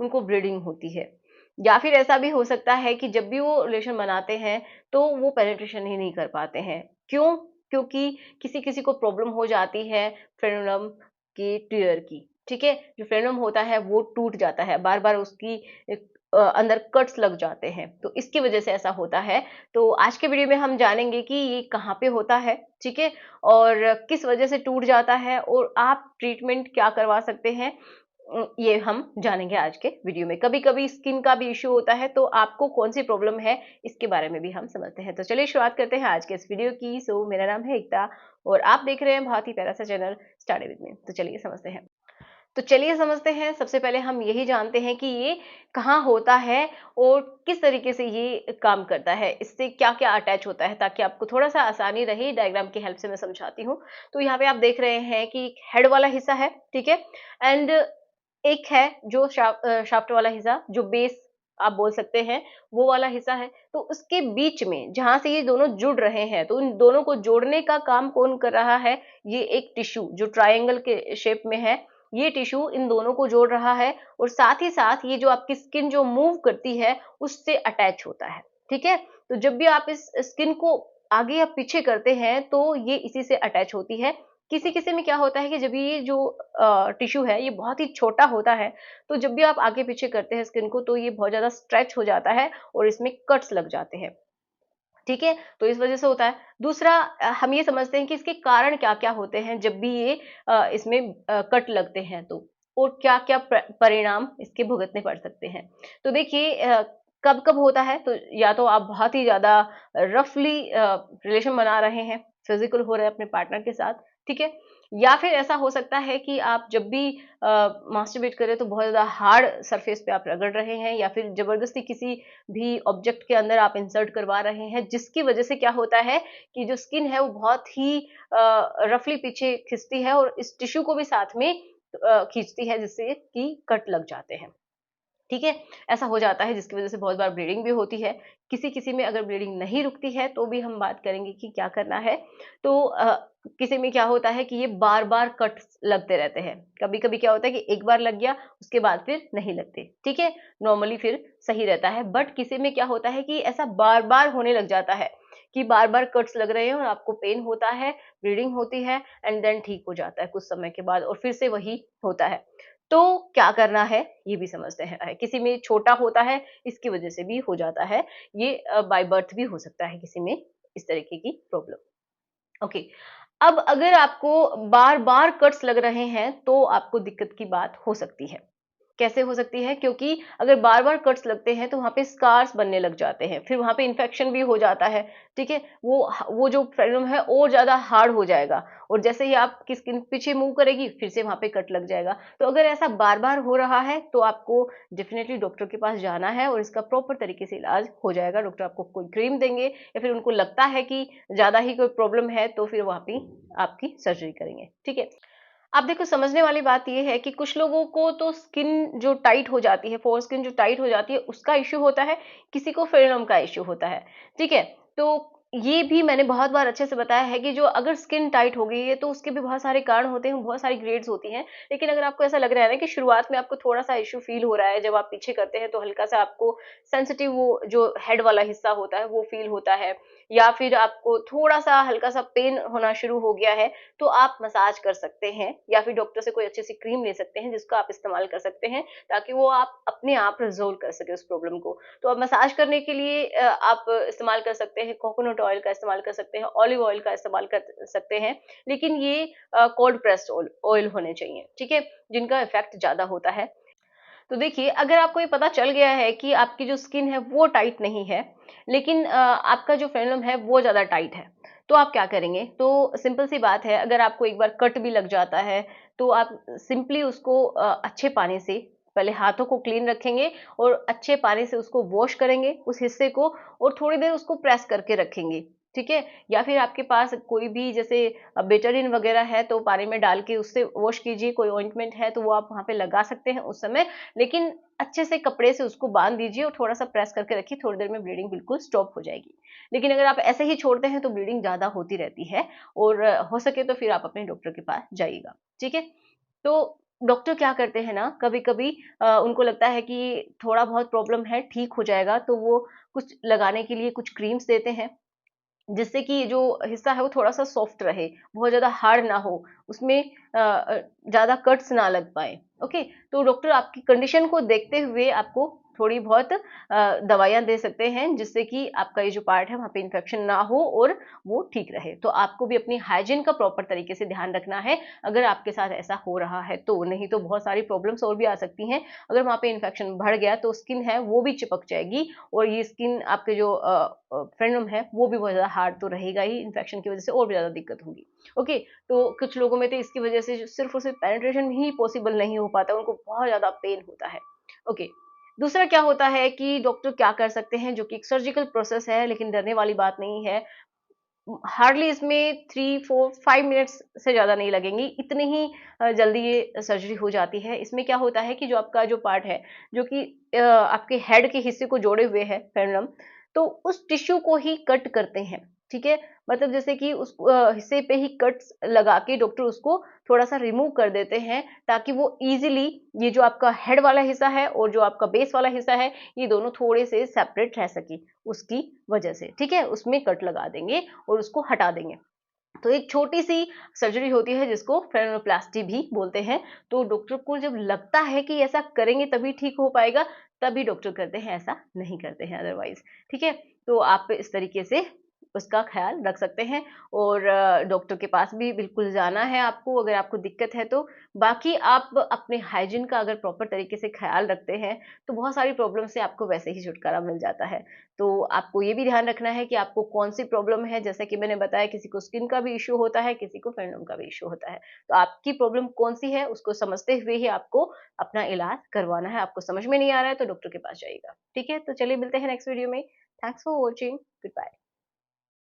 उनको ब्लीडिंग होती है। या फिर ऐसा भी हो सकता है कि जब भी वो रिलेशन बनाते हैं तो वो पेनिट्रेशन ही नहीं कर पाते हैं। क्यों? क्योंकि किसी-किसी को प्रॉब्लम हो जाती है फ्रेनुलम की टियर की, ठीक है? जो फ्रेनुलम होता है वो टूट जाता है, बार-बार उसकी अंदर कट्स लग जाते हैं, तो इसकी वजह से ऐसा होता है। तो आज के वीडियो में हम जानेंगे कि ये कहाँ पे होता है, ठीक है? और किस वजह से टूट जाता है और आप ट्रीटमेंट क्या करवा सकते हैं, ये हम जानेंगे आज के वीडियो में। कभी-कभी स्किन का भी इश्यू होता है, तो आपको कौन-सी प्रॉब्लम है, इसके बारे में भी हम समझते हैं। तो चलिए शुरुआत करते हैं आज के इस वीडियो की। सो मेरा नाम है एकता और आप देख रहे हैं बहुत ही प्यारा सा चैनल स्टडी विद मी। तो चलिए समझते हैं। तो चलिए समझते हैं, सबसे पहले हम यही जानते हैं कि ये कहाँ होता है और किस तरीके से ये काम करता है, इससे क्या-क्या अटैच होता है, ताकि आपको थोड़ा-सा आसानी रहे। डायग्राम की हेल्प से मैं समझाती हूँ। तो यहाँ पे आप देख रहे हैं कि हेड वाला हिस्सा है, ठीक है? एंड एक है जो शाफ्ट वाला हिस्सा, जो बेस आप बोल सकते हैं, वो वाला हिस्सा है। तो उसके बीच में जहाँ से ये दोनों जुड़ रहे हैं, तो इन दोनों को जोड़ने का काम कौन कर रहा है? ये एक टिश्यू जो ट्रायंगल के शेप में है, ये टिश्यू इन दोनों को जोड़ रहा है और साथ ही साथ ये जो आपकी स्किन जो मूव करती है, उससे अटैच होता है, ठीक है? तो जब भी आप इस स्किन को आगे या पीछे करते हैं, तो ये इसी से अटैच होती है। किसी-किसी में क्या होता है कि जब ये जो टिश्यू है, ये बहुत ही छोटा होता है, तो जब भी आप आगे-पीछे करते हैं स्किन को, तो ये बहुत ज़्यादा स्ट्रेच हो जाता है और इसमें कट्स लग जाते हैं। ठीक है? तो इस वज़ह से होता है। दूसरा, हम ये समझते हैं कि इसके कारण क्या-क्या होते हैं जब भी ये इसमें कट लगते हैं तो, और क्या-क्या परिणाम इसके भुगतने पड़ सकते हैं। तो देखिए, कब-कब होता है, तो या तो आप बहुत ही ज़्यादा रफली रिलेशन बना रहे हैं, फिज़िकल हो रहे हैं अपने पार्टनर के साथ, ठीक है? या फिर ऐसा हो सकता है कि आप जब भी मास्टरबेट करें तो बहुत ज़्यादा हार्ड सरफेस पे आप रगड़ रहे हैं, या फिर ज़बरदस्ती किसी भी ऑब्जेक्ट के अंदर आप इंसर्ट करवा रहे हैं, जिसकी वजह से क्या होता है कि जो स्किन है वो बहुत ही रफली पीछे खिंचती है और इस टिश्यू को भी साथ में खींचती है, जिससे कि कट लग जाते हैं। ठीक है? ऐसा हो जाता है, जिसकी वज़ह से बहुत बार ब्लीडिंग भी होती है। किसी-किसी में अगर ब्लीडिंग नहीं रुकती है, तो भी हम बात करेंगे कि क्या करना है। तो किसी में क्या होता है कि ये बार-बार कट्स लगते रहते हैं। कभी-कभी क्या होता है कि एक बार लग गया, उसके बाद फिर नहीं लगते, ठीक है? नॉर्मली फिर सही रहता है। बट किसी में क्या होता है कि ऐसा बार-बार होने लग जाता है, कि बार-बार कट्स लग रहे हैं और आपको पेन होता है, ब्लीडिंग होती है एंड देन ठीक हो जाता है कुछ समय के बाद और फिर से वही होता है। तो क्या करना है, ये भी समझते हैं। किसी में छोटा होता है, इसकी वजह से भी हो जाता है। ये बाय बर्थ भी हो सकता है किसी में इस तरीके की प्रॉब्लम। ओके, अब अगर आपको बार-बार कट्स लग रहे हैं, तो आपको दिक्कत की बात हो सकती है। कैसे हो सकती है? क्योंकि अगर बार-बार कट्स लगते हैं, तो वहाँ पे स्कार्स बनने लग जाते हैं, फिर वहाँ पे इन्फेक्शन भी हो जाता है, ठीक है? वो जो फ्रेनुम है और ज़्यादा हार्ड हो जाएगा और जैसे ही आपकी स्किन पीछे मूव करेगी, फिर से वहाँ पे कट लग जाएगा। तो अगर ऐसा बार-बार हो रहा है, तो आपको डेफ़िनिटली डॉक्टर के पास जाना है और इसका प्रॉपर तरीके से इलाज हो जाएगा। डॉक्टर आपको कोई क्रीम देंगे या फिर उनको लगता है कि ज़्यादा ही कोई प्रॉब्लम है, तो फिर वहाँ पे आपकी सर्जरी करेंगे, ठीक है? अब देखो, समझने वाली बात ये है कि कुछ लोगों को तो स्किन जो टाइट हो जाती है, फोर स्किन जो टाइट हो जाती है, उसका इश्यू होता है, किसी को फ्रेनम का इश्यू होता है, ठीक है? तो ये भी मैंने बहुत बार अच्छे से बताया है कि जो अगर स्किन टाइट हो गई है, तो उसके भी बहुत सारे कारण होते हैं, बहुत सारी ग्रेड्स होती हैं। लेकिन अगर आपको ऐसा लग रहा है ना कि शुरुआत में आपको थोड़ा-सा इश्यू फ़ील हो रहा है, जब आप पीछे करते हैं, तो हल्का-सा आपको सेंसिटिव वो जो हेड वाला हिस्सा होता है, वो फ़ील होता है, या फिर आपको थोड़ा-सा हल्का-सा पेन होना शुरू हो गया है, तो आप मसाज कर सकते हैं या फिर डॉक्टर से कोई अच्छी सी क्रीम ले सकते हैं, जिसको आप इस्तेमाल कर सकते हैं, ताकि वो आप अपने आप रिज़ॉल्व कर सकें उस प्रॉब्लम को। तो अब मसाज करने के लिए आप इस्तेमाल कर सकते हैं, कोकोनट ऑयल का इस्तेमाल कर सकते हैं, ऑलिव ऑयल का इस्तेमाल कर सकते हैं, लेकिन ये कोल्ड प्रेस्ड ऑयल होने चाहिए, ठीक है? जिनका इफ़ेक्ट ज़्यादा होता है। तो देखिए, अगर आपको ये पता चल गया है कि आपकी जो स्किन है वो टाइट नहीं है, लेकिन आपका जो फ्रेनुम है वो ज़्यादा टाइट है, तो आप क्या करेंगे? तो सिंपल सी बात है, अगर आपको एक बार कट भी लग जाता है, तो आप सिंपली उसको अच्छे पानी से पहले हाथों को क्लीन रखेंगे और अच्छे पानी से उसको वॉश करेंगे उस हिस्से को, और थोड़ी देर उसको प्रेस करके रखेंगे, ठीक है? या फिर आपके पास कोई भी जैसे बेटाडीन वगैरह है, तो पानी में डाल के उससे वॉश कीजिए, कोई ऑइंटमेंट है तो वो आप वहाँ पे लगा सकते हैं उस समय, लेकिन अच्छे से कपड़े से उसको बांध दीजिए और थोड़ा-सा प्रेस करके रखिए, थोड़ी देर में ब्लीडिंग बिल्कुल स्टॉप हो जाएगी। लेकिन अगर आप ऐसे ही छोड़ते हैं, तो ब्लीडिंग ज़्यादा होती रहती है और हो सके तो फिर आप अपने डॉक्टर के पास जाइएगा, ठीक है? तो डॉक्टर क्या करते हैं ना, कभी-कभी उनको लगता है कि थोड़ा बहुत प्रॉब्लम है, ठीक हो जाएगा, तो वो कुछ लगाने के लिए कुछ क्रीम्स देते हैं, जिससे कि जो हिस्सा है वो थोड़ा-सा सॉफ्ट रहे, बहुत ज़्यादा हार्ड ना हो, उसमें ज़्यादा कट्स ना लग पाएँ, ओके? तो डॉक्टर आपकी कंडीशन को देखते हुए आपको थोड़ी बहुत दवाइयाँ दे सकते हैं, जिससे कि आपका ये जो पार्ट है वहाँ पे इन्फेक्शन ना हो और वो ठीक रहे। तो आपको भी अपनी हाइजीन का प्रॉपर तरीके से ध्यान रखना है, अगर आपके साथ ऐसा हो रहा है तो, नहीं तो बहुत सारी प्रॉब्लम्स और भी आ सकती हैं। अगर वहाँ पे इन्फेक्शन बढ़ गया तो स्किन है वो भी चिपक जाएगी और ये स्किन आपके जो फ्रेंडम है वो भी बहुत ज़्यादा हार्ड तो रहेगा ही, इन्फेक्शन की वजह से और भी ज़्यादा दिक्कत होगी। ओके, तो कुछ लोगों में तो इसकी वजह से सिर्फ़ और सिर्फ़ पेनिट्रेशन ही पॉसिबल नहीं हो पाता, उनको बहुत ज़्यादा पेन होता है। ओके, दूसरा क्या होता है कि डॉक्टर क्या कर सकते हैं, जो कि एक सर्जिकल प्रोसेस है, लेकिन डरने वाली बात नहीं है। हार्डली इसमें 3, 4, 5 मिनट्स से ज़्यादा नहीं लगेंगी, इतनी ही जल्दी ये सर्जरी हो जाती है। इसमें क्या होता है कि जो आपका जो पार्ट है, जो कि आपके हेड के हिस्से को जोड़े हुए है फ्रेनम, तो उस टिश्यू को ही कट करते हैं, ठीक है? मतलब जैसे कि उस हिस्से पे ही कट्स लगा के डॉक्टर उसको थोड़ा-सा रिमूव कर देते हैं, ताकि वो ईज़िली ये जो आपका हेड वाला हिस्सा है और जो आपका बेस वाला हिस्सा है, ये दोनों थोड़े से सेपरेट रह सकें, उसकी वजह से, ठीक है? उसमें कट लगा देंगे और उसको हटा देंगे। तो एक छोटी-सी सर्जरी होती है जिसको फेरेनोप्लास्टी भी बोलते हैं। तो डॉक्टर को जब लगता है कि ऐसा करेंगे तभी ठीक हो पाएगा, तभी डॉक्टर करते हैं, ऐसा नहीं करते हैं अदरवाइज़, ठीक है? तो आप इस तरीके से उसका ख़्याल रख सकते हैं और डॉक्टर के पास भी बिल्कुल जाना है आपको, अगर आपको दिक्कत है तो। बाकी आप अपने हाइजीन का अगर प्रॉपर तरीके से ख़्याल रखते हैं, तो बहुत सारी प्रॉब्लम से आपको वैसे ही छुटकारा मिल जाता है। तो आपको ये भी ध्यान रखना है कि आपको कौन-सी प्रॉब्लम है, जैसा कि मैंने बताया किसी को स्किन का भी इश्यू होता है, किसी को फ्रेंडम का भी इश्यू होता है। तो आपकी प्रॉब्लम कौन-सी है, उसको समझते हुए ही आपको अपना इलाज करवाना है। आपको समझ में नहीं आ रहा है तो डॉक्टर के पास जाइएगा। ठीक है? तो चलिए मिलते हैं नेक्स्ट वीडियो में। Thanks for watching. Good bye.